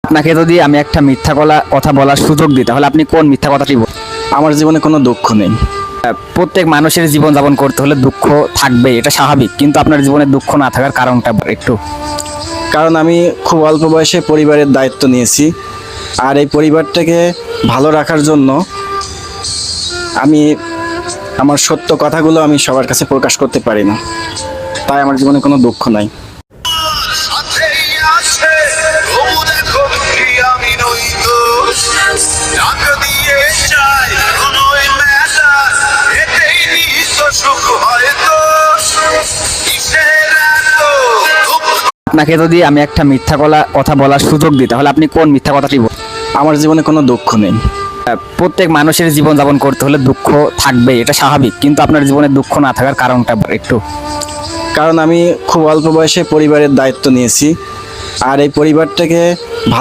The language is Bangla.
আপনাকে যদি আমি একটা মিথ্যা কথা বলার সুযোগ দিই তাহলে আপনি কোন মিথ্যা কথাটি বলবেন? আমার জীবনে কোনো দুঃখ নেই। প্রত্যেক মানুষের জীবন যাপন করতে হলে দুঃখ থাকবে, এটা স্বাভাবিক, কিন্তু আপনার জীবনে দুঃখ না থাকার কারণটা একটু। কারণ আমি খুব অল্প বয়সে পরিবারের দায়িত্ব নিয়েছি, আর এই পরিবারটাকে ভালো রাখার জন্য আমি আমার সত্য কথাগুলো আমি সবার কাছে প্রকাশ করতে পারি না, তাই আমার জীবনে কোনো দুঃখ নাই। সাথেই আছে তবু দেখো কি আমি নই দোষ ডাক দিয়ে চাই কোনোই মেলা এতেই নিহিত সুখ হয়তো কিসের এত দুঃখ। আপনাকে যদি আমি একটা মিথ্যা কথা বলার সুযোগ দিই তাহলে আপনি কোন মিথ্যা কথাটি বলবেন? আমার জীবনে কোনো দুঃখ নেই। প্রত্যেক মানুষের জীবন যাপন করতে হলে দুঃখ থাকবে, এটা স্বাভাবিক, কিন্তু আপনার জীবনে দুঃখ না থাকার কারণটা একটু। কারণ আমি খুব অল্প বয়সে পরিবারের দায়িত্ব নিয়েছি, আর এই পরিবারটাকে ভালো